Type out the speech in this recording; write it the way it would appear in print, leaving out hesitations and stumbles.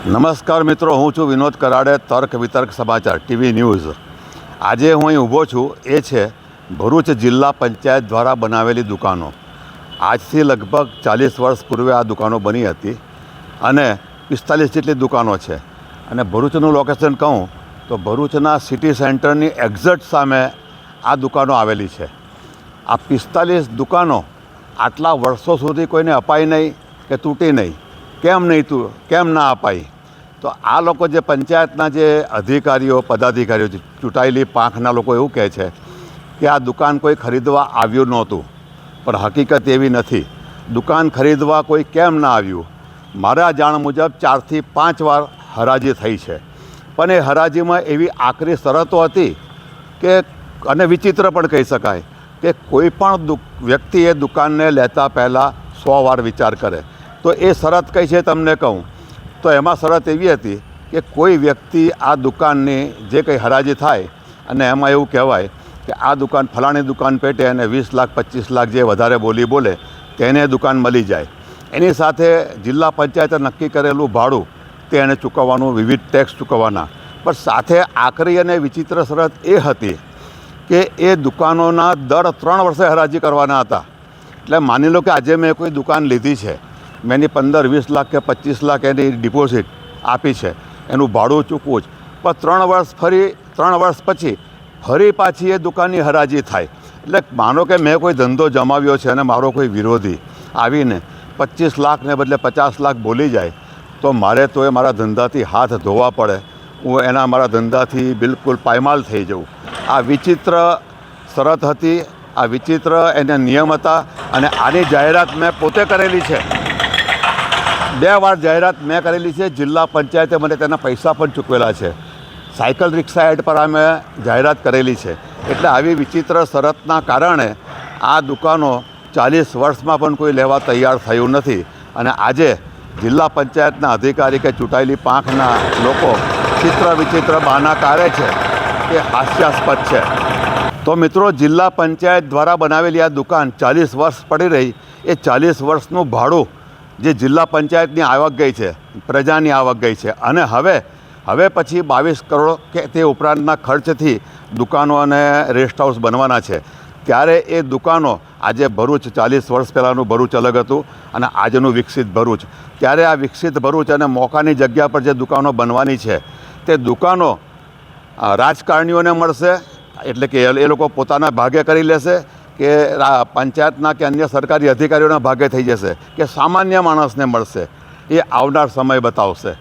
નમસ્કાર મિત્રો, હું છું વિનોદ કરાડે, તર્ક વિતર્ક સમાચાર ટીવી ન્યૂઝ। આજે હું અહીં ઊભો છું એ છે ભરૂચ જિલ્લા પંચાયત દ્વારા બનાવેલી દુકાનો। આજથી લગભગ 40 વર્ષ પૂર્વે આ દુકાનો બની હતી અને 45 જેટલી દુકાનો છે। અને ભરૂચનું લોકેશન કહું તો ભરૂચના સિટી સેન્ટરની એક્ઝેક્ટ સામે આ દુકાનો આવેલી છે। આ 45 દુકાનો આટલા વર્ષો સુધી કોઈને અપાઈ નહીં કે તૂટી નહીં, કેમ ના અપાઈ? તો આ લોકો જે પંચાયતના જે અધિકારીઓ પદાધિકારીઓ ચૂંટાયેલી પાંખના લોકો એવું કહે છે કે આ દુકાન કોઈ ખરીદવા આવ્યું નહોતું, પણ હકીકત એવી નથી। દુકાન ખરીદવા કોઈ કેમ ના આવ્યું? મારા જાણ મુજબ 4 થી 5 વાર હરાજી થઈ છે, પણ એ હરાજીમાં એવી આકરી શરતો હતી કે, અને વિચિત્ર પણ કહી શકાય કે કોઈ પણ વ્યક્તિ એ દુકાનને લેતા પહેલાં 100 વાર વિચાર કરે। તો એ શરત કઈ છે તમને કહું તો એમાં શરત એવી હતી કે કોઈ વ્યક્તિ આ દુકાનની જે કંઈ હરાજી થાય અને એમાં એવું કહેવાય કે આ દુકાન ફલાણી દુકાન પેટે અને 20 લાખ 25 લાખ જે વધારે બોલે તેને દુકાન મળી જાય। એની સાથે જિલ્લા પંચાયતે નક્કી કરેલું ભાડું તે એને ચૂકવવાનું, વિવિધ ટેક્સ ચૂકવવાના, પણ સાથે આકરી અને વિચિત્ર શરત એ હતી કે એ દુકાનોના દર 3 વર્ષે હરાજી કરવાના હતા। એટલે માની લો કે આજે મેં કોઈ દુકાન લીધી છે, મેં એની 15-20 લાખ કે 25 લાખ એની ડિપોઝિટ આપી છે, એનું ભાડું ચૂકવું જ, પણ 3 વર્ષ પછી ફરી પાછી એ દુકાનની હરાજી થાય। એટલે માનો કે મેં કોઈ ધંધો જમાવ્યો છે અને મારો કોઈ વિરોધી આવીને 25 લાખને બદલે 50 લાખ બોલી જાય તો મારે તો એ મારા ધંધાથી હાથ ધોવા પડે, હું મારા ધંધાથી બિલકુલ પાયમાલ થઈ જાઉં। આ વિચિત્ર શરત હતી, આ વિચિત્ર એના નિયમ હતા અને આની જાહેરાત મેં પોતે કરેલી છે। 2 વાર જાહેરાત મેં કરેલી છે, જિલ્લા પંચાયતે મને તેના પૈસા પણ ચૂકવેલા છે। સાયકલ રિક્ષા એડ પર અમે જાહેરાત કરેલી છે। એટલે આવી વિચિત્ર શરતના કારણે આ દુકાનો 40 વર્ષમાં પણ કોઈ લેવા તૈયાર થયું નથી અને આજે જિલ્લા પંચાયતના અધિકારી કે ચૂંટાયેલી પાંખના લોકો ચિત્ર વિચિત્ર બહાના કાઢે છે એ હાસ્યાસ્પદ છે। તો મિત્રો, જિલ્લા પંચાયત દ્વારા બનાવેલી આ દુકાન 40 વર્ષ પડી રહી, એ 40 વર્ષનું ભાડું જે જિલ્લા પંચાયતની આવક ગઈ છે, પ્રજાની આવક ગઈ છે અને હવે પછી 22 કરોડ કે તે ઉપરાંતના ખર્ચથી દુકાનો અને રેસ્ટ હાઉસ બનવાના છે। ત્યારે એ દુકાનો આજે ભરૂચ 40 વર્ષ પહેલાંનું ભરૂચ અલગ હતું અને આજનું વિકસિત ભરૂચ, ત્યારે આ વિકસિત ભરૂચ અને મોકાની જગ્યા પર જે દુકાનો બનવાની છે તે દુકાનો રાજકારણીઓને મળશે, એટલે કે એ લોકો પોતાના ભાગે કરી લેશે કે પંચાયતના કે અન્ય સરકારી અધિકારીઓના ભાગે થઈ જશે કે સામાન્ય માણસને મળશે, એ આવનાર સમય બતાવશે।